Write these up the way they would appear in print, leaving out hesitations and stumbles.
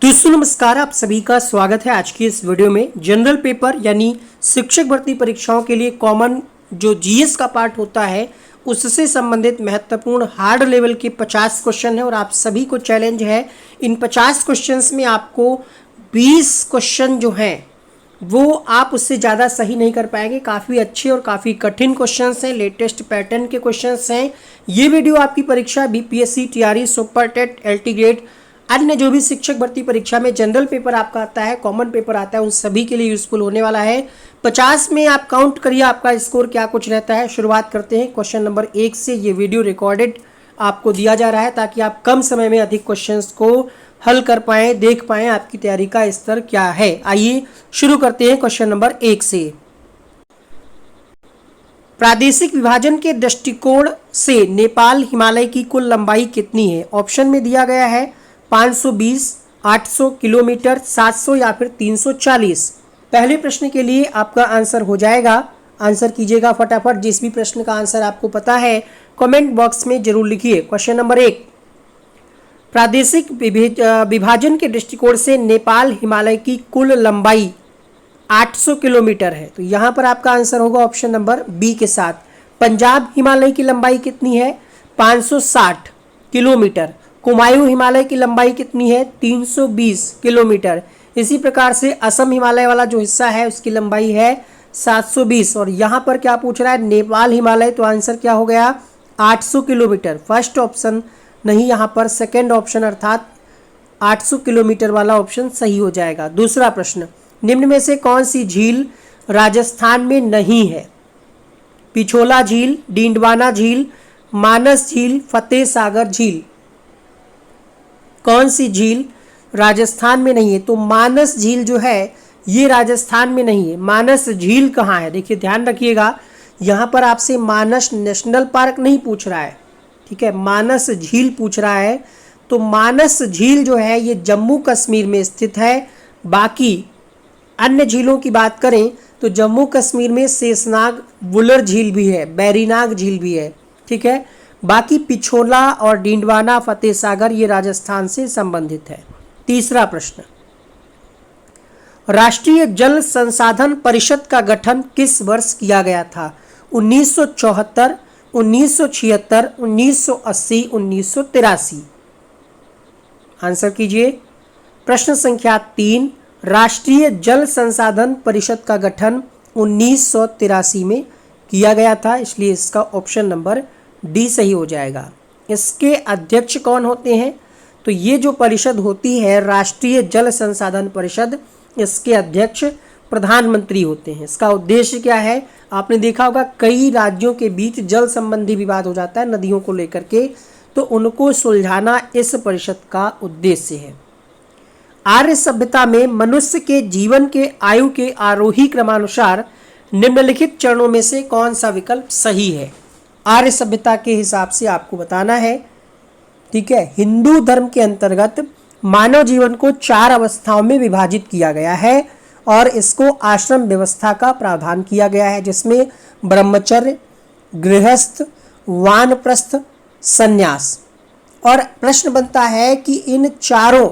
दोस्तों नमस्कार, आप सभी का स्वागत है आज की इस वीडियो में। जनरल पेपर यानी शिक्षक भर्ती परीक्षाओं के लिए कॉमन जो जीएस का पार्ट होता है उससे संबंधित महत्वपूर्ण हार्ड लेवल के 50 क्वेश्चन है और आप सभी को चैलेंज है इन 50 क्वेश्चंस में आपको 20 क्वेश्चन जो हैं वो आप उससे ज़्यादा सही नहीं कर पाएंगे। काफ़ी अच्छे और काफ़ी कठिन क्वेश्चंस हैं, लेटेस्ट पैटर्न के क्वेश्चंस हैं। ये वीडियो आपकी परीक्षा BPSC, TRE, super TET, LT grade, अन्य जो भी शिक्षक भर्ती परीक्षा में जनरल पेपर आपका आता है, कॉमन पेपर आता है, उन सभी के लिए यूजफुल होने वाला है। 50 में आप काउंट करिए आपका स्कोर क्या कुछ रहता है। शुरुआत करते हैं क्वेश्चन नंबर 1 से। ये वीडियो रिकॉर्डेड आपको दिया जा रहा है ताकि आप कम समय में अधिक क्वेश्चंस को हल कर पाएँ, देख पाएँ आपकी तैयारी का स्तर क्या है। आइए शुरू करते हैं क्वेश्चन नंबर 1 से। प्रादेशिक विभाजन के दृष्टिकोण से नेपाल हिमालय की कुल लंबाई कितनी है? ऑप्शन में दिया गया है 520, 800 किलोमीटर, 700 या फिर 340। पहले प्रश्न के लिए आपका आंसर हो जाएगा। आंसर कीजिएगा फटाफट। जिस भी प्रश्न का आंसर आपको पता है कमेंट बॉक्स में जरूर लिखिए। क्वेश्चन नंबर 1, प्रादेशिक विभाजन के दृष्टिकोण से नेपाल हिमालय की कुल लंबाई 800 किलोमीटर है, तो यहाँ पर आपका आंसर होगा ऑप्शन नंबर बी के साथ। पंजाब हिमालय की लंबाई कितनी है? 560 किलोमीटर। कुमायूं हिमालय की लंबाई कितनी है? 320 किलोमीटर। इसी प्रकार से असम हिमालय वाला जो हिस्सा है उसकी लंबाई है 720। और यहाँ पर क्या पूछ रहा है? नेपाल हिमालय, तो आंसर क्या हो गया? 800 किलोमीटर। फर्स्ट ऑप्शन नहीं, यहाँ पर सेकेंड ऑप्शन अर्थात 800 किलोमीटर वाला ऑप्शन सही हो जाएगा। दूसरा प्रश्न, निम्न में से कौन सी झील राजस्थान में नहीं है? पिछोला झील, डीडवाना झील, मानस झील, फतेह सागर झील। कौन सी झील राजस्थान में नहीं है? तो मानस झील जो है ये राजस्थान में नहीं है। मानस झील कहाँ है? देखिए ध्यान रखिएगा, यहाँ पर आपसे मानस नेशनल पार्क नहीं पूछ रहा है, ठीक है, मानस झील पूछ रहा है। तो मानस झील जो है ये जम्मू कश्मीर में स्थित है। बाकी अन्य झीलों की बात करें तो जम्मू कश्मीर में शेषनाग वुलर झील भी है, बैरीनाग झील भी है, ठीक है। बाकी पिछोला और डीडवाना, फतेह सागर ये राजस्थान से संबंधित है। तीसरा प्रश्न, राष्ट्रीय जल संसाधन परिषद का गठन किस वर्ष किया गया था? 1974, 1976, 1980, 1983। आंसर कीजिए। प्रश्न संख्या 3, राष्ट्रीय जल संसाधन परिषद का गठन 1983 में किया गया था, इसलिए इसका ऑप्शन नंबर डी सही हो जाएगा। इसके अध्यक्ष कौन होते हैं? तो ये जो परिषद होती है राष्ट्रीय जल संसाधन परिषद, इसके अध्यक्ष प्रधानमंत्री होते हैं। इसका उद्देश्य क्या है? आपने देखा होगा कई राज्यों के बीच जल संबंधी विवाद हो जाता है नदियों को लेकर के, तो उनको सुलझाना इस परिषद का उद्देश्य है। आर्य सभ्यता में मनुष्य के जीवन के आयु के आरोही क्रमानुसार निम्नलिखित चरणों में से कौन सा विकल्प सही है? आर्य सभ्यता के हिसाब से आपको बताना है, ठीक है। हिंदू धर्म के अंतर्गत मानव जीवन को 4 अवस्थाओं में विभाजित किया गया है और इसको आश्रम व्यवस्था का प्रावधान किया गया है, जिसमें ब्रह्मचर्य, गृहस्थ, वानप्रस्थ, संन्यास। और प्रश्न बनता है कि इन चारों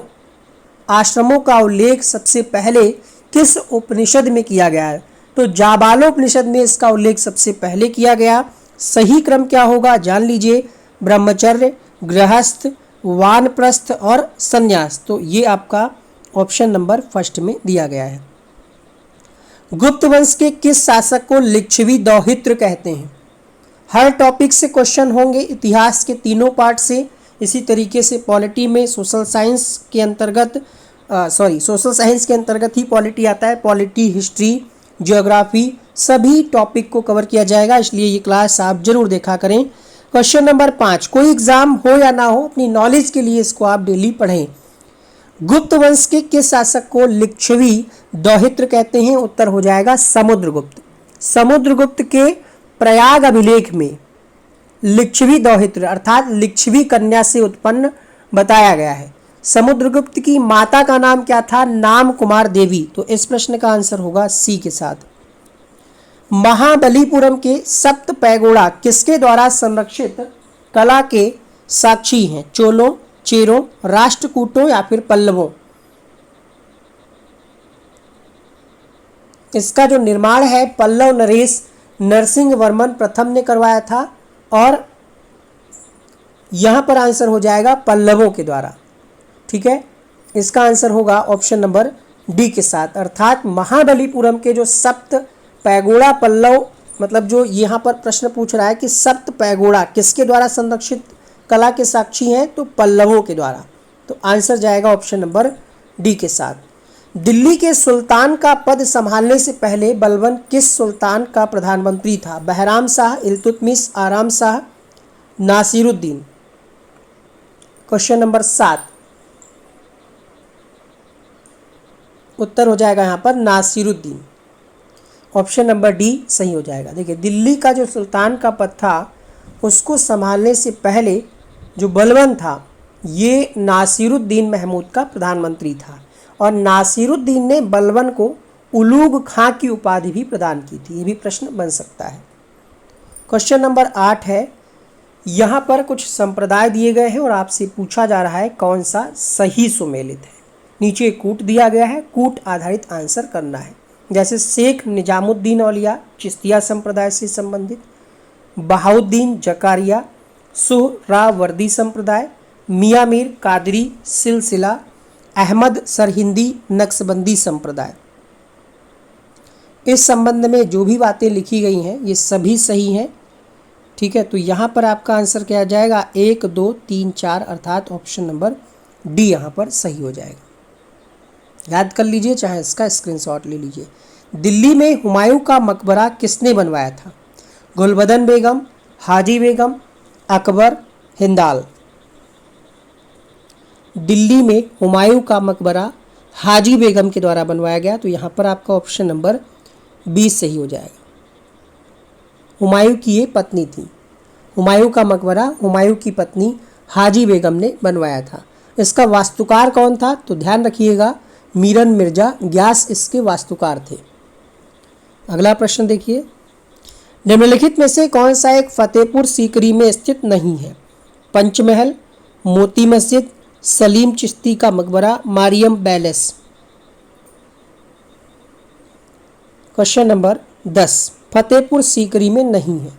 आश्रमों का उल्लेख सबसे पहले किस उपनिषद में किया गया है? तो जाबालोपनिषद में इसका उल्लेख सबसे पहले किया गया। सही क्रम क्या होगा जान लीजिए, ब्रह्मचर्य, गृहस्थ, वानप्रस्थ और संन्यास। तो ये आपका ऑप्शन नंबर फर्स्ट में दिया गया है। गुप्त वंश के किस शासक को लिच्छवी दौहित्र कहते हैं? हर टॉपिक से क्वेश्चन होंगे, इतिहास के तीनों पार्ट से, इसी तरीके से पॉलिटी में सोशल साइंस के अंतर्गत सोशल साइंस के अंतर्गत ही पॉलिटी आता है। पॉलिटी, हिस्ट्री, ज्योग्राफी सभी टॉपिक को कवर किया जाएगा, इसलिए ये क्लास आप जरूर देखा करें। क्वेश्चन नंबर 5, कोई एग्जाम हो या ना हो अपनी नॉलेज के लिए इसको आप डेली पढ़ें। गुप्त वंश के किस शासक को लिच्छवी दौहित्र कहते हैं? उत्तर हो जाएगा समुद्रगुप्त। समुद्रगुप्त के प्रयाग अभिलेख में लिच्छवी दौहित्र अर्थात लिच्छवी कन्या से उत्पन्न बताया गया है। समुद्रगुप्त की माता का नाम क्या था? नाम कुमार देवी। तो इस प्रश्न का आंसर होगा सी के साथ। महाबलीपुरम के सप्त पैगोड़ा किसके द्वारा संरक्षित कला के साक्षी हैं? चोलों, चेरों, राष्ट्रकूटों या फिर पल्लवों? इसका जो निर्माण है पल्लव नरेश नरसिंह वर्मन प्रथम ने करवाया था और यहाँ पर आंसर हो जाएगा पल्लवों के द्वारा। ठीक है, इसका आंसर होगा ऑप्शन नंबर डी के साथ, अर्थात महाबलीपुरम के जो सप्त पैगोड़ा पल्लव, मतलब जो यहाँ पर प्रश्न पूछ रहा है कि सप्त पैगोड़ा किसके द्वारा संरक्षित कला के साक्षी हैं, तो पल्लवों के द्वारा। तो आंसर जाएगा ऑप्शन नंबर डी के साथ। दिल्ली के सुल्तान का पद संभालने से पहले बलबन किस सुल्तान का प्रधानमंत्री था? बहराम शाह, इल्तुतमिश, आराम शाह, नासिरुद्दीन। क्वेश्चन नंबर 7, उत्तर हो जाएगा यहाँ पर नासिरुद्दीन। ऑप्शन नंबर डी सही हो जाएगा। देखिए, दिल्ली का जो सुल्तान का पद था उसको संभालने से पहले जो बलबन था ये नासिरुद्दीन महमूद का प्रधानमंत्री था और नासिरुद्दीन ने बलबन को उलूग खां की उपाधि भी प्रदान की थी। ये भी प्रश्न बन सकता है। क्वेश्चन नंबर 8 है, यहाँ पर कुछ संप्रदाय दिए गए हैं और आपसे पूछा जा रहा है कौन सा सही सुमेलित है। नीचे कूट दिया गया है, कूट आधारित आंसर करना है। जैसे शेख निजामुद्दीन औलिया चिश्तिया संप्रदाय से संबंधित, बहाउद्दीन जकारिया सुहरावर्दी संप्रदाय, मियाँ मीर कादरी सिलसिला, अहमद सरहिंदी नक्शबंदी संप्रदाय। इस संबंध में जो भी बातें लिखी गई हैं ये सभी सही हैं। ठीक है, तो यहाँ पर आपका आंसर क्या आ जाएगा? 1, 2, 3, 4 अर्थात ऑप्शन नंबर डी यहाँ पर सही हो जाएगा। याद कर लीजिए, चाहे इसका स्क्रीनशॉट ले लीजिए। दिल्ली में हुमायूं का मकबरा किसने बनवाया था? गुलबदन बेगम, हाजी बेगम, अकबर, हिंदाल। दिल्ली में हुमायूं का मकबरा हाजी बेगम के द्वारा बनवाया गया, तो यहाँ पर आपका ऑप्शन नंबर 20 सही हो जाएगा। हुमायूं की ये पत्नी थी। हुमायूं का मकबरा हुमायूं की पत्नी हाजी बेगम ने बनवाया था। इसका वास्तुकार कौन था? तो ध्यान रखिएगा, मीरन मिर्जा ग्यास इसके वास्तुकार थे। अगला प्रश्न देखिए, निम्नलिखित में से कौन सा एक फतेहपुर सीकरी में स्थित नहीं है? पंचमहल, मोती मस्जिद, सलीम चिश्ती का मकबरा, Mariam palace. Question number 10, Fatehpur Sikri में नहीं है।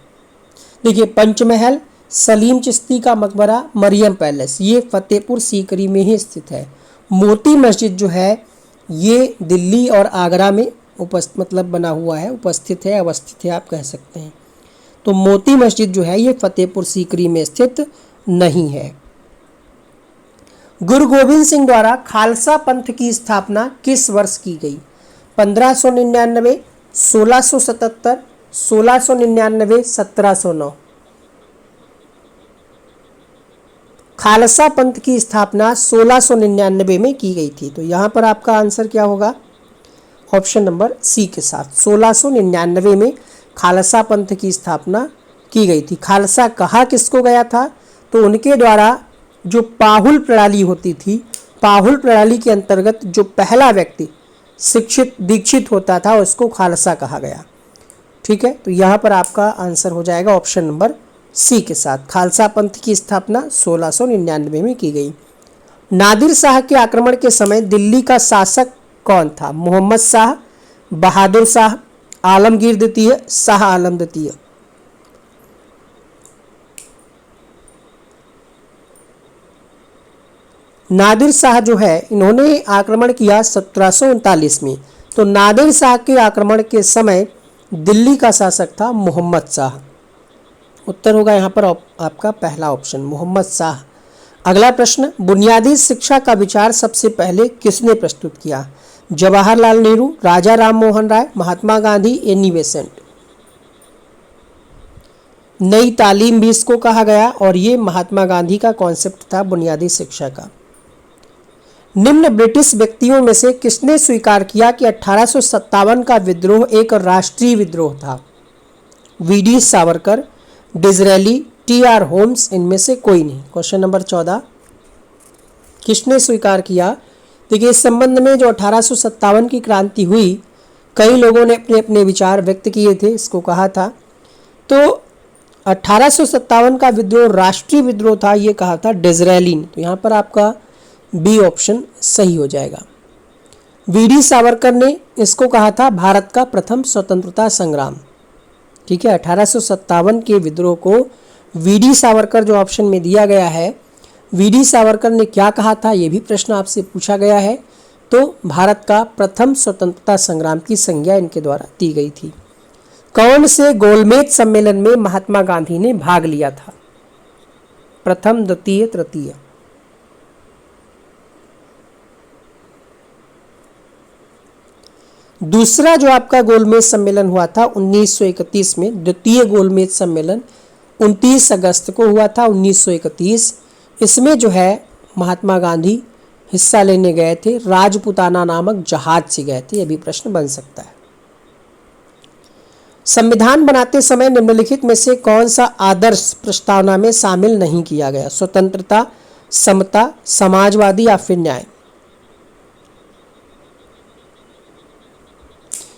देखिए, पंचमहल, सलीम चिश्ती का मकबरा, मरियम पैलेस ये फतेहपुर सीकरी में ही स्थित है। मोती मस्जिद जो है ये दिल्ली और आगरा में बना हुआ है, उपस्थित है, अवस्थित है, आप कह सकते हैं। तो मोती मस्जिद जो है ये फतेहपुर सीकरी में स्थित नहीं है। गुरु गोविंद सिंह द्वारा खालसा पंथ की स्थापना किस वर्ष की गई? 1599, 1677, 1699, 1709। खालसा पंथ की स्थापना 1699 में की गई थी, तो यहाँ पर आपका आंसर क्या होगा? ऑप्शन नंबर सी के साथ 1699 में खालसा पंथ की स्थापना की गई थी। खालसा कहा किसको गया था? तो उनके द्वारा जो पाहुल प्रणाली होती थी, पाहुल प्रणाली के अंतर्गत जो पहला व्यक्ति शिक्षित दीक्षित होता था उसको खालसा कहा गया। ठीक है, तो यहाँ पर आपका आंसर हो जाएगा ऑप्शन नंबर सी के साथ। खालसा पंथ की स्थापना 1699 में की गई। नादिर शाह के आक्रमण के समय दिल्ली का शासक कौन था? मोहम्मद शाह, बहादुर शाह, आलमगीर द्वितीय, शाह आलम द्वितीय। नादिर शाह जो है इन्होंने आक्रमण किया 1739 में। तो नादिर शाह के आक्रमण के समय दिल्ली का शासक था मोहम्मद शाह। उत्तर होगा यहाँ पर आपका पहला ऑप्शन मोहम्मद शाह। अगला प्रश्न, बुनियादी शिक्षा का विचार सबसे पहले किसने प्रस्तुत किया? जवाहरलाल नेहरू, राजा राम मोहन राय, महात्मा गांधी, एनी बेसेंट। नई तालीम भी इसको कहा गया और ये महात्मा गांधी का कॉन्सेप्ट था बुनियादी शिक्षा का। निम्न ब्रिटिश व्यक्तियों में से किसने स्वीकार किया कि 1857 का विद्रोह एक राष्ट्रीय विद्रोह था? VD Savarkar, Disraeli, TR. Holmes, इनमें से कोई नहीं। क्वेश्चन नंबर 14, किसने स्वीकार किया? देखिए, इस संबंध में जो 1857 की क्रांति हुई कई लोगों ने अपने अपने विचार व्यक्त किए थे, इसको कहा था। तो 1857 का विद्रोह राष्ट्रीय विद्रोह था, ये कहा था डिजरेली ने। तो यहाँ पर आपका बी ऑप्शन सही हो जाएगा। वीडी सावरकर ने इसको कहा था भारत का प्रथम स्वतंत्रता संग्राम। ठीक है, 1857 के विद्रोह को वीडी सावरकर जो ऑप्शन में दिया गया है, वीडी सावरकर ने क्या कहा था, ये भी प्रश्न आपसे पूछा गया है। तो भारत का प्रथम स्वतंत्रता संग्राम की संज्ञा इनके द्वारा दी गई थी। कौन से गोलमेज सम्मेलन में महात्मा गांधी ने भाग लिया था? प्रथम, द्वितीय, तृतीय। दूसरा जो आपका गोलमेज सम्मेलन हुआ था 1931 में, द्वितीय गोलमेज सम्मेलन 29 अगस्त को हुआ था 1931। इसमें जो है महात्मा गांधी हिस्सा लेने गए थे, राजपुताना नामक जहाज से गए थे। यह भी प्रश्न बन सकता है। संविधान बनाते समय निम्नलिखित में से कौन सा आदर्श प्रस्तावना में शामिल नहीं किया गया? स्वतंत्रता, समता, समाजवादी या फिर न्याय?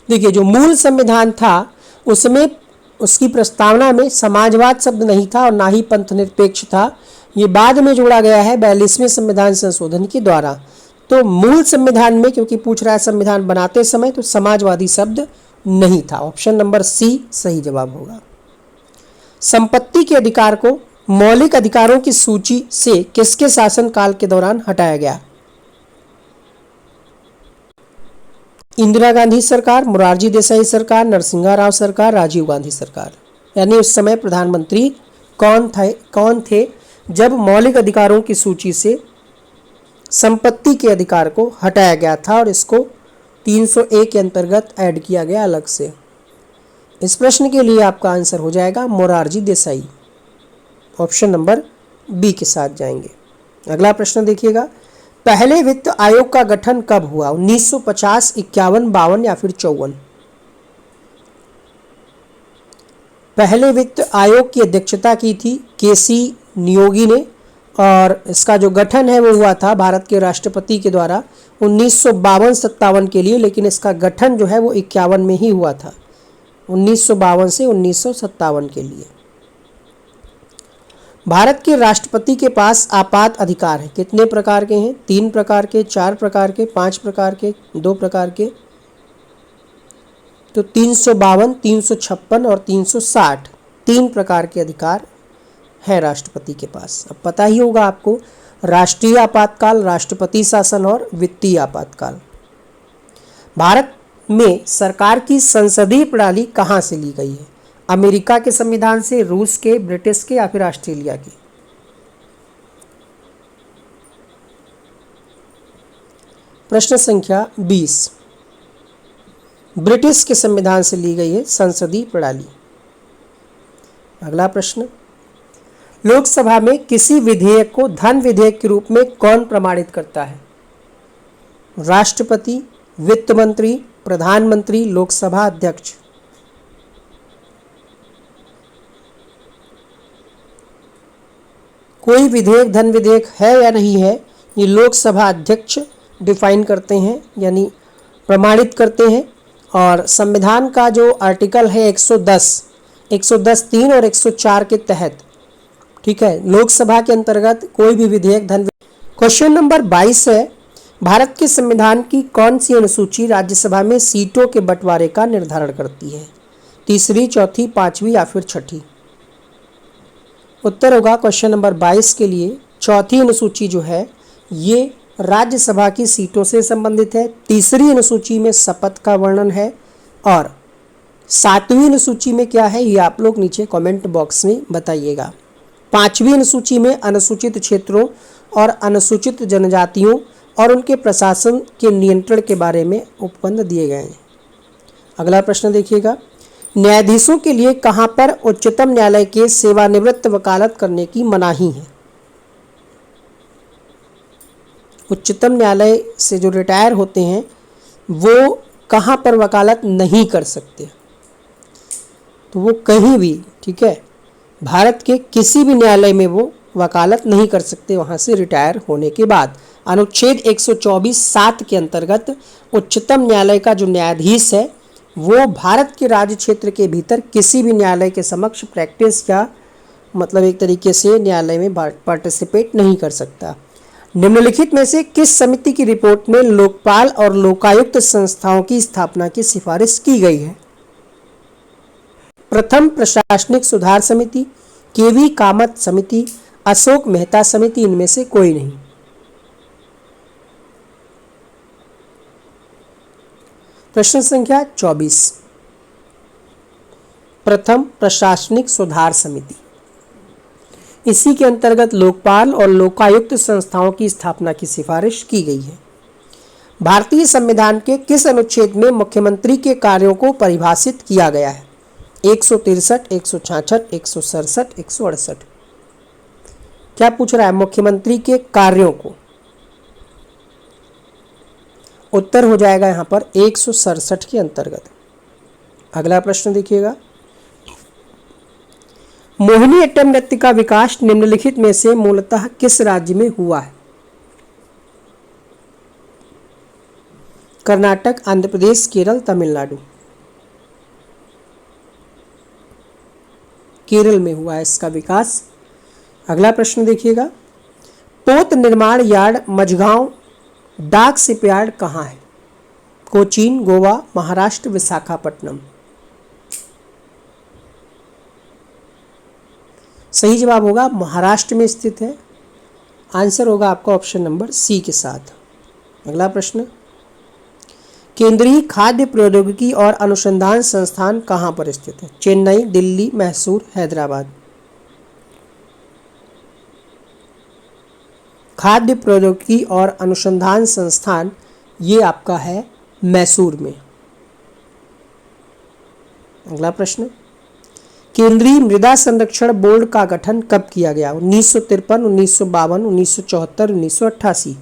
देखिए, जो मूल संविधान था उसमें उसकी प्रस्तावना में समाजवाद शब्द नहीं था और ना ही पंथ निरपेक्ष था। ये बाद में जोड़ा गया है 42वें संविधान संशोधन के द्वारा। तो मूल संविधान में क्योंकि पूछ रहा है संविधान बनाते समय, तो समाजवादी शब्द नहीं था। ऑप्शन नंबर सी सही जवाब होगा। संपत्ति के अधिकार को मौलिक अधिकारों की सूची से किसके शासनकाल के दौरान हटाया गया? इंदिरा गांधी सरकार, मोरारजी देसाई सरकार, नरसिंहा राव सरकार, राजीव गांधी सरकार। यानी उस समय प्रधानमंत्री कौन थे जब मौलिक अधिकारों की सूची से संपत्ति के अधिकार को हटाया गया था और इसको 301 के अंतर्गत ऐड किया गया अलग से। इस प्रश्न के लिए आपका आंसर हो जाएगा Morarji Desai. Option number B के साथ जाएंगे। अगला प्रश्न देखिएगा, पहले वित्त आयोग का गठन कब हुआ? 1950, 51, 52 या फिर 54? पहले वित्त आयोग की अध्यक्षता की थी केसी नियोगी ने और इसका जो गठन है वो हुआ था भारत के राष्ट्रपति के द्वारा 1952-57 के लिए, लेकिन इसका गठन जो है वो 51 में ही हुआ था, 1952 से 1957 के लिए। भारत के राष्ट्रपति के पास आपात अधिकार है कितने प्रकार के हैं? 3 प्रकार के, 4 प्रकार के, 5 प्रकार के, 2 प्रकार के? तो 352, 356 और 360 3 प्रकार के अधिकार है राष्ट्रपति के पास। अब पता ही होगा आपको, राष्ट्रीय आपातकाल, राष्ट्रपति शासन और वित्तीय आपातकाल। भारत में सरकार की संसदीय प्रणाली कहाँ से ली गई है? अमेरिका के संविधान से, रूस के, ब्रिटिश के या फिर ऑस्ट्रेलिया के? प्रश्न संख्या 20, ब्रिटिश के संविधान से ली गई है संसदीय प्रणाली। अगला प्रश्न, लोकसभा में किसी विधेयक को धन विधेयक के रूप में कौन प्रमाणित करता है? राष्ट्रपति, वित्त मंत्री, प्रधानमंत्री, लोकसभा अध्यक्ष? कोई विधेयक धन विधेयक है या नहीं है, ये लोकसभा अध्यक्ष डिफाइन करते हैं यानी प्रमाणित करते हैं। और संविधान का जो आर्टिकल है 110(3) और 104 के तहत, ठीक है, लोकसभा के अंतर्गत कोई भी विधेयक धन। क्वेश्चन नंबर 22 है, भारत के संविधान की कौन सी अनुसूची राज्यसभा में सीटों के बंटवारे का निर्धारण करती है? तीसरी, चौथी, पांचवी या फिर छठी? उत्तर होगा क्वेश्चन नंबर 22 के लिए चौथी अनुसूची जो है ये राज्यसभा की सीटों से संबंधित है। तीसरी अनुसूची में शपथ का वर्णन है और 7वीं अनुसूची में क्या है ये आप लोग नीचे कमेंट बॉक्स में बताइएगा। 5वीं अनुसूची में अनुसूचित क्षेत्रों और अनुसूचित जनजातियों और उनके प्रशासन के नियंत्रण के बारे में उपबंध दिए गए हैं। अगला प्रश्न देखिएगा, न्यायाधीशों के लिए कहां पर उच्चतम न्यायालय के सेवानिवृत्त वकालत करने की मनाही है? उच्चतम न्यायालय से जो रिटायर होते हैं वो कहां पर वकालत नहीं कर सकते? तो वो कहीं भी, ठीक है, भारत के किसी भी न्यायालय में वो वकालत नहीं कर सकते वहां से रिटायर होने के बाद। अनुच्छेद 124(7) के अंतर्गत उच्चतम न्यायालय का जो न्यायाधीश है वो भारत के राज्य क्षेत्र के भीतर किसी भी न्यायालय के समक्ष प्रैक्टिस या मतलब एक तरीके से न्यायालय में पार्टिसिपेट नहीं कर सकता। निम्नलिखित में से किस समिति की रिपोर्ट में लोकपाल और लोकायुक्त संस्थाओं की स्थापना की सिफारिश की गई है? प्रथम प्रशासनिक सुधार समिति, केवी कामत समिति, अशोक मेहता समिति, इनमें से कोई नहीं। प्रश्न संख्या 24, प्रथम प्रशासनिक सुधार समिति, इसी के अंतर्गत लोकपाल और लोकायुक्त संस्थाओं की स्थापना की सिफारिश की गई है। भारतीय संविधान के किस अनुच्छेद में मुख्यमंत्री के कार्यों को परिभाषित किया गया है? 163, 166, 167, 168। क्या पूछ रहा है? मुख्यमंत्री के कार्यों को। उत्तर हो जाएगा यहाँ पर 167 के अंतर्गत। अगला प्रश्न देखिएगा, मोहिनीअट्टम नृत्य का विकास निम्नलिखित में से मूलतः किस राज्य में हुआ है? कर्नाटक, आंध्र प्रदेश, केरल, तमिलनाडु। केरल में हुआ है इसका विकास। अगला प्रश्न देखिएगा, पोत निर्माण यार्ड मझगांव डाक शिपयार्ड कहाँ है? कोचीन, गोवा, महाराष्ट्र, विशाखापट्टनम। सही जवाब होगा महाराष्ट्र में स्थित है। आंसर होगा आपका ऑप्शन नंबर सी के साथ। अगला प्रश्न, केंद्रीय खाद्य प्रौद्योगिकी और अनुसंधान संस्थान कहाँ पर स्थित है? चेन्नई, दिल्ली, मैसूर, हैदराबाद। खाद्य प्रौद्योगिकी और अनुसंधान संस्थान ये आपका है मैसूर में। अगला प्रश्न, केंद्रीय मृदा संरक्षण बोर्ड का गठन कब किया गया? 1953, 1952, 1974, 1988।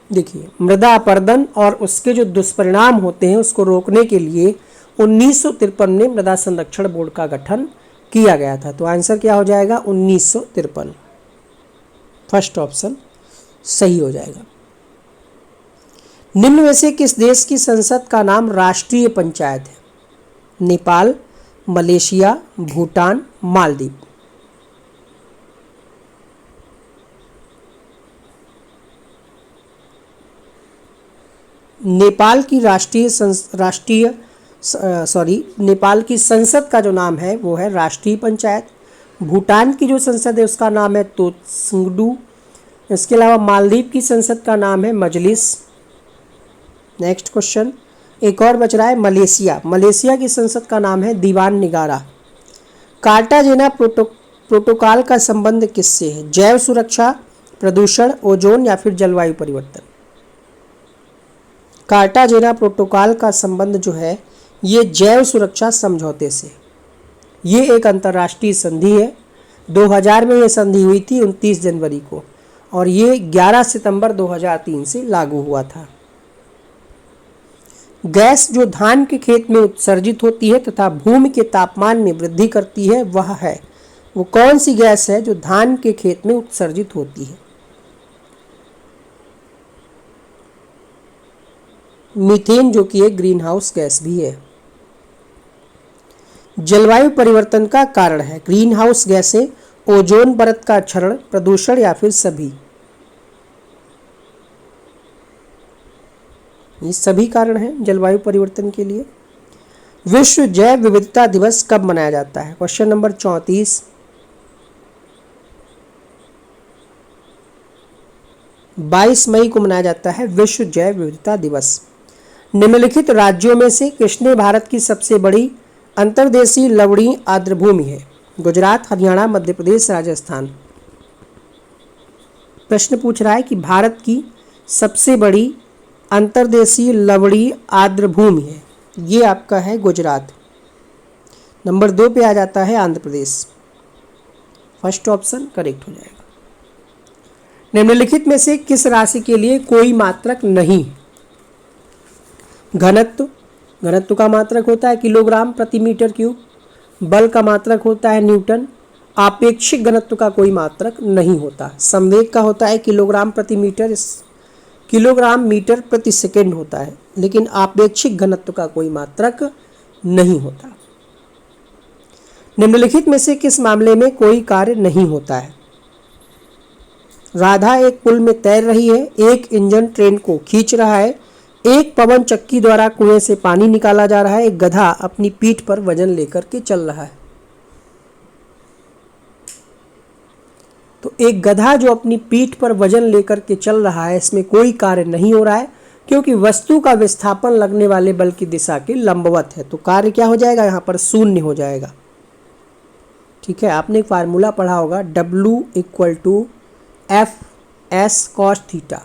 देखिए, मृदा अपरदन और उसके जो दुष्परिणाम होते हैं उसको रोकने के लिए 1953 में मृदा संरक्षण बोर्ड का गठन किया गया था। तो आंसर क्या हो जाएगा? 1953। फर्स्ट ऑप्शन सही हो जाएगा। निम्न में से किस देश की संसद का नाम राष्ट्रीय पंचायत है? नेपाल, मलेशिया, भूटान, मालदीव। नेपाल की नेपाल की संसद का जो नाम है वो है राष्ट्रीय पंचायत। भूटान की जो संसद है उसका नाम है तोत्संगडू। इसके अलावा मालदीव की संसद का नाम है मजलिस। नेक्स्ट क्वेश्चन, एक और बच रहा है मलेशिया। मलेशिया की संसद का नाम है दीवान निगारा। कार्टाजेना प्रोटोकॉल का संबंध किससे है? जैव सुरक्षा, प्रदूषण, ओजोन या फिर जलवायु परिवर्तन। कार्टाजेना प्रोटोकॉल का संबंध जो है ये जैव सुरक्षा समझौते से। ये एक अंतर्राष्ट्रीय संधि है। 2000 में ये संधि हुई थी 29 जनवरी को और ये 11 सितंबर 2003 से लागू हुआ था। गैस जो धान के खेत में उत्सर्जित होती है तथा भूमि के तापमान में वृद्धि करती है वो कौन सी गैस है जो धान के खेत में उत्सर्जित होती है? मीथेन, जो कि एक ग्रीन हाउस गैस भी है। जलवायु परिवर्तन का कारण है? ग्रीन हाउस गैसें, ओजोन परत का क्षरण, प्रदूषण या फिर सभी। ये सभी कारण हैं जलवायु परिवर्तन के लिए। विश्व जैव विविधता दिवस कब मनाया जाता है? Question number 34। 22 मई को मनाया जाता है विश्व जैव विविधता दिवस। निम्नलिखित राज्यों में से किसने भारत की सबसे बड़ी अंतर्देशीय लवणीय आर्द्रभूमि है? गुजरात, हरियाणा, मध्य प्रदेश, राजस्थान। प्रश्न पूछ रहा है कि भारत की सबसे बड़ी अंतर्देशीय लवणीय आर्द्रभूमि है। ये आपका है गुजरात। नंबर 2 पे आ जाता है Andhra Pradesh. First option correct हो जाएगा। निम्नलिखित में से किस राशि के लिए कोई मात्रक नहीं? घनत्व का मात्रक होता है किलोग्राम प्रति मीटर क्यूब। बल का मात्रक होता है न्यूटन। आपेक्षिक घनत्व का कोई मात्रक नहीं होता। संवेग का होता है किलोग्राम मीटर प्रति सेकेंड होता है, लेकिन आपेक्षिक घनत्व का कोई मात्रक नहीं होता। निम्नलिखित में से किस मामले में कोई कार्य नहीं होता है? राधा एक पुल में तैर रही है, एक इंजन ट्रेन को खींच रहा है, एक पवन चक्की द्वारा कुएं से पानी निकाला जा रहा है, एक गधा अपनी पीठ पर वजन लेकर के चल रहा है। तो एक गधा जो अपनी पीठ पर वजन लेकर के चल रहा है, इसमें कोई कार्य नहीं हो रहा है, क्योंकि वस्तु का विस्थापन लगने वाले बल की दिशा के लंबवत है। तो कार्य क्या हो जाएगा? यहाँ पर शून्य हो जाएगा। ठीक है, आपने एक फार्मूला पढ़ा होगा, W = FS cos थीटा।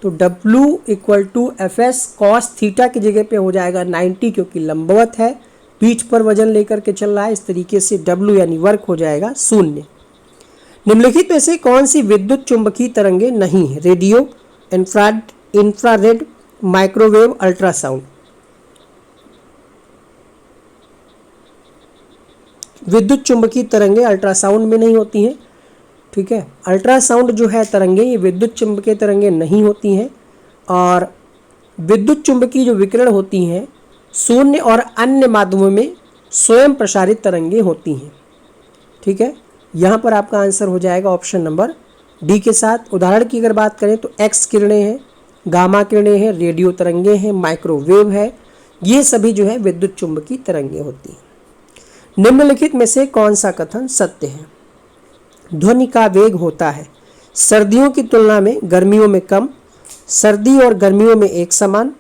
तो W = FS cos थीटा की जगह पे हो जाएगा 90, क्योंकि लंबवत है, पीठ पर वजन लेकर के चल रहा है। इस तरीके से W यानी वर्क हो जाएगा 0। निम्नलिखित में से कौन सी विद्युत चुंबकीय तरंगे नहीं है? Radio, infrared, microwave, ultrasound. विद्युत चुंबकीय तरंगे अल्ट्रासाउंड में नहीं होती हैं। ठीक है, अल्ट्रासाउंड जो है तरंगे, ये विद्युत चुंबकीय तरंगे नहीं होती हैं। और विद्युत चुंबकीय जो विकिरण होती हैं, शून्य और अन्य माध्यमों में स्वयं प्रसारित तरंगे होती हैं। ठीक है, यहाँ पर आपका आंसर हो जाएगा ऑप्शन नंबर डी के साथ। उदाहरण की अगर बात करें तो एक्स किरणें हैं, गामा किरणें हैं, रेडियो तरंगे हैं, माइक्रोवेव है, ये सभी जो है विद्युत चुंबकीय तरंगे होती हैं। निम्नलिखित में से कौन सा कथन सत्य है? ध्वनि का वेग होता है सर्दियों की तुलना में गर्मियों में कम, सर्दी और गर्मियों में एक समान,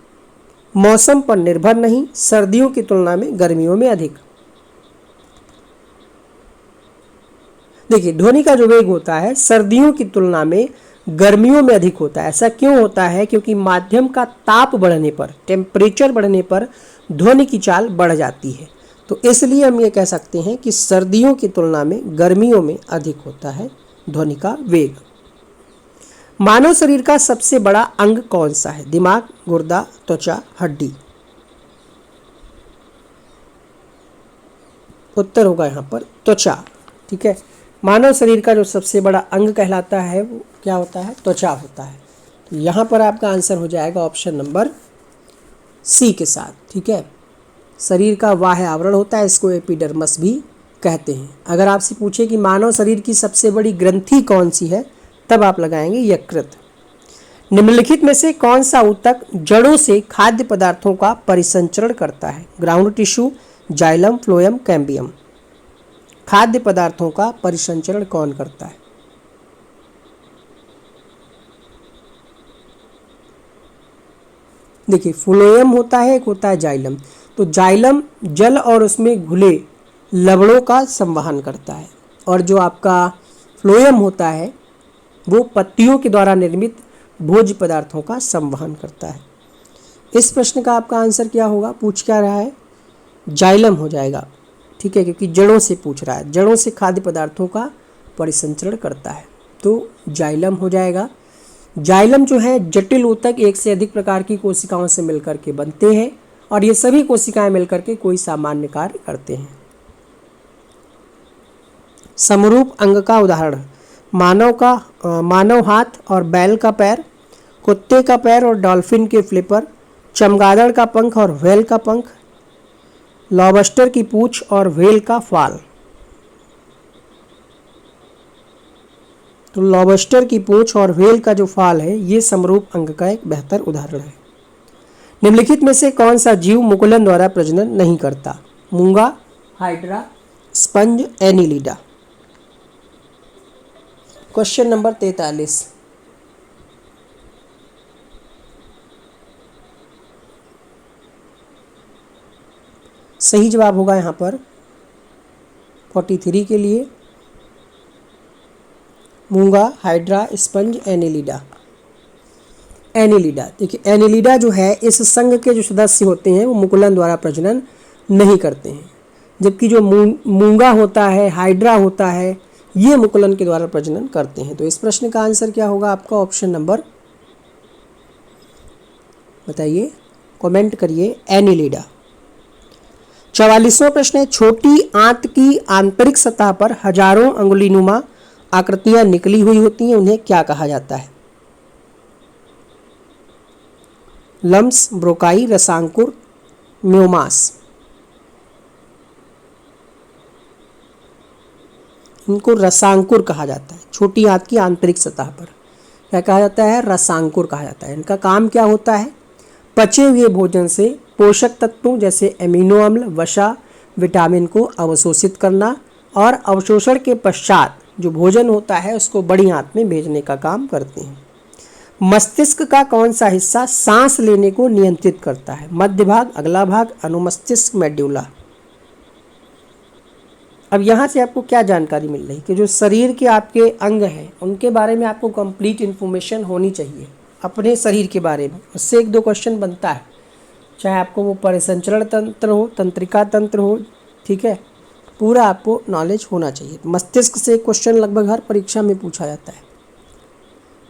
मौसम पर निर्भर नहीं, सर्दियों की तुलना में गर्मियों में अधिक। देखिए, ध्वनि का जो वेग होता है सर्दियों की तुलना में गर्मियों में अधिक होता है। ऐसा क्यों होता है? क्योंकि माध्यम का ताप बढ़ने पर, टेम्परेचर बढ़ने पर ध्वनि की चाल बढ़ जाती है। तो इसलिए हम ये कह सकते हैं कि सर्दियों की तुलना में गर्मियों में अधिक होता है ध्वनि का वेग। मानव शरीर का सबसे बड़ा अंग कौन सा है? दिमाग, गुर्दा, त्वचा, हड्डी। उत्तर होगा यहाँ पर त्वचा। ठीक है, मानव शरीर का जो सबसे बड़ा अंग कहलाता है वो क्या होता है? त्वचा होता है। तो यहाँ पर आपका आंसर हो जाएगा ऑप्शन नंबर सी के साथ। ठीक है, शरीर का बाह्य आवरण होता है, इसको एपिडर्मस भी कहते हैं। अगर आपसे पूछे कि मानव शरीर की सबसे बड़ी ग्रंथि कौन सी है, तब आप लगाएंगे यकृत। निम्नलिखित में से कौन सा ऊतक जड़ों से खाद्य पदार्थों का परिसंचरण करता है? Ground tissue, xylem, phloem, cambium. खाद्य पदार्थों का परिसंचरण कौन करता है? देखिए, फ्लोएम होता है, एक होता है जाइलम। तो जाइलम जल और उसमें घुले लवणों का संवहन करता है, और जो आपका फ्लोएम होता है वो पत्तियों के द्वारा निर्मित भोज्य पदार्थों का संवहन करता है। इस प्रश्न का आपका आंसर क्या होगा? पूछ क्या रहा है? जाइलम हो जाएगा। ठीक है, क्योंकि जड़ों से पूछ रहा है, जड़ों से खाद्य पदार्थों का परिसंचरण करता है, तो जाइलम हो जाएगा। जाइलम जो है जटिल ऊतक एक से अधिक प्रकार की कोशिकाओं से मिलकर के बनते हैं, और ये सभी कोशिकाएं मिलकर के कोई सामान्य कार्य करते हैं। समरूप अंग का उदाहरण: मानव हाथ और बैल का पैर, कुत्ते का पैर और डॉल्फिन के फ्लिपर, चमगादड़ का पंख और व्हेल का पंख, लॉबस्टर की पूंछ और व्हेल का फाल। तो लॉबस्टर की पूंछ और व्हेल का जो फाल है, ये समरूप अंग का एक बेहतर उदाहरण है। निम्नलिखित में से कौन सा जीव मुकुलन द्वारा प्रजनन नहीं करता? मूंगा, hydra, sponge, Annelida. Question number 43। सही जवाब होगा यहाँ पर 43 के लिए मूंगा, हाइड्रा, स्पंज, एनिलिडा। एनिलिडा, देखिए एनिलिडा जो है इस संघ के जो सदस्य होते हैं वो मुकुलन द्वारा प्रजनन नहीं करते हैं, जबकि जो मूंगा होता है, हाइड्रा होता है, ये मुकुलन के द्वारा प्रजनन करते हैं। तो इस प्रश्न का आंसर क्या होगा आपका? ऑप्शन नंबर बताइए, कमेंट करिए, एनिलिडा। 44वां प्रश्न है, छोटी आंत की आंतरिक सतह पर हजारों अंगुलीनुमा आकृतियां निकली हुई होती हैं, उन्हें क्या कहा जाता है? लम्स, ब्रोकाई, रसांकुर, म्योमास। इनको रसांकुर कहा जाता है। छोटी आंत की आंतरिक सतह पर क्या कहा जाता है? रसांकुर कहा जाता है। इनका काम क्या होता है? पचे हुए भोजन से पोषक तत्वों जैसे एमिनो अम्ल, वसा, विटामिन को अवशोषित करना और अवशोषण के पश्चात जो भोजन होता है उसको बड़ी आंत में भेजने का काम करते हैं। मस्तिष्क का कौन सा हिस्सा सांस लेने को नियंत्रित करता है? मध्य भाग, अगला भाग, अनुमस्तिष्क, मेड्यूला। अब यहाँ से आपको क्या जानकारी मिल रही कि जो शरीर के आपके अंग हैं उनके बारे में आपको कंप्लीट इन्फॉर्मेशन होनी चाहिए अपने शरीर के बारे में। उससे एक दो क्वेश्चन बनता है, चाहे आपको वो परिसंचरण तंत्र हो, तंत्रिका तंत्र हो, ठीक है, पूरा आपको नॉलेज होना चाहिए। मस्तिष्क से क्वेश्चन लगभग हर परीक्षा में पूछा जाता है।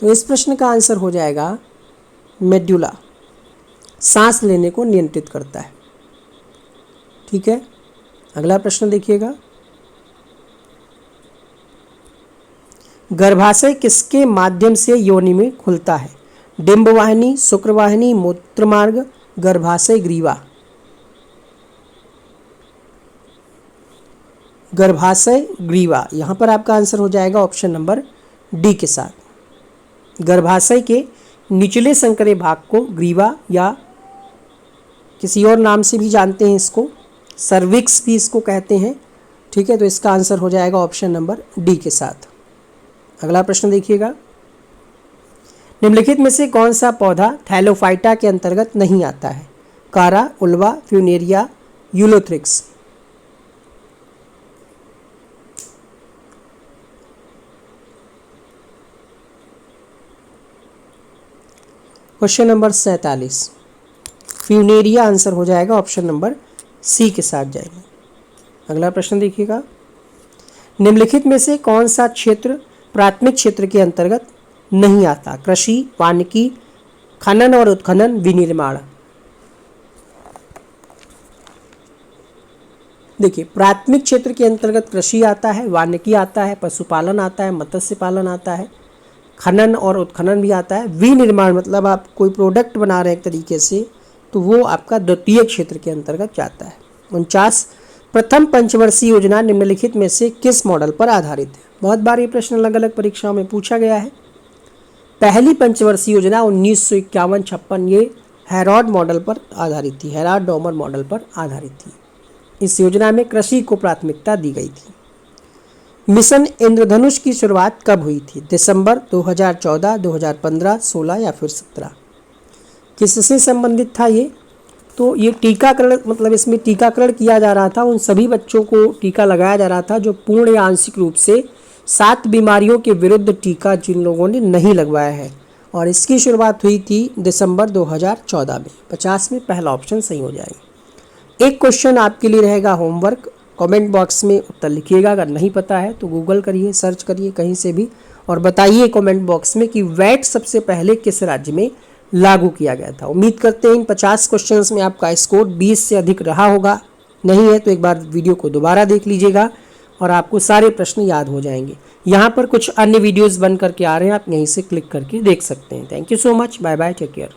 तो इस प्रश्न का आंसर हो जाएगा मेड्यूला, सांस लेने को नियंत्रित करता है। ठीक है, अगला प्रश्न देखिएगा। गर्भाशय किसके माध्यम से योनि में खुलता है? डिंबवाहिनी, शुक्रवाहिनी, मूत्रमार्ग, गर्भाशय ग्रीवा। गर्भाशय ग्रीवा, यहाँ पर आपका आंसर हो जाएगा ऑप्शन नंबर डी के साथ। गर्भाशय के निचले संकरे भाग को ग्रीवा या किसी और नाम से भी जानते हैं, इसको सर्विक्स भी इसको कहते हैं। ठीक है, तो इसका आंसर हो जाएगा ऑप्शन नंबर डी के साथ। अगला प्रश्न देखिएगा। निम्नलिखित में से कौन सा पौधा थैलोफाइटा के अंतर्गत नहीं आता है? कारा, uvula, Funaria, Ulothrix. Question number 47 Funaria answer हो जाएगा, ऑप्शन नंबर सी के साथ जाएंगे। अगला प्रश्न देखिएगा। निम्नलिखित में से कौन सा क्षेत्र प्राथमिक क्षेत्र के अंतर्गत नहीं आता? कृषि, वानिकी, खनन और उत्खनन, विनिर्माण। देखिए, प्राथमिक क्षेत्र के अंतर्गत कृषि आता है, वानिकी आता है, पशुपालन आता है, मत्स्य पालन आता है, खनन और उत्खनन भी आता है। विनिर्माण मतलब आप कोई प्रोडक्ट बना रहे हैं एक तरीके से, तो वो आपका द्वितीय क्षेत्र के अंतर्गत जाता है। 49 प्रथम पंचवर्षीय योजना निम्नलिखित में से किस मॉडल पर आधारित है? बहुत बार ये प्रश्न अलग अलग परीक्षाओं में पूछा गया है। पहली पंचवर्षीय योजना 1951-56 ये हेरॉड मॉडल पर आधारित थी, हेरॉड डॉमर मॉडल पर आधारित थी। इस योजना में कृषि को प्राथमिकता दी गई थी। मिशन इंद्रधनुष की शुरुआत कब हुई थी? दिसंबर 2014, 2015, 16 या फिर 17। किससे संबंधित था ये? तो ये टीकाकरण, मतलब इसमें टीकाकरण किया जा रहा था, उन सभी बच्चों को टीका लगाया जा रहा था जो पूर्ण या आंशिक रूप से 7 बीमारियों के विरुद्ध टीका जिन लोगों ने नहीं लगवाया है, और इसकी शुरुआत हुई थी दिसंबर 2014 में। 50 में पहला ऑप्शन सही हो जाएगा। एक क्वेश्चन आपके लिए रहेगा होमवर्क, कमेंट बॉक्स में उत्तर लिखिएगा। अगर नहीं पता है तो गूगल करिए, सर्च करिए कहीं से भी, और बताइए कमेंट बॉक्स में कि वैट सबसे पहले किस राज्य में लागू किया गया था। उम्मीद करते हैं इन 50 क्वेश्चंस में आपका स्कोर 20 से अधिक रहा होगा। नहीं है तो एक बार वीडियो को दोबारा देख लीजिएगा और आपको सारे प्रश्न याद हो जाएंगे। यहाँ पर कुछ अन्य वीडियोस बन करके आ रहे हैं, आप यहीं से क्लिक करके देख सकते हैं। Thank you so much, bye bye, take care.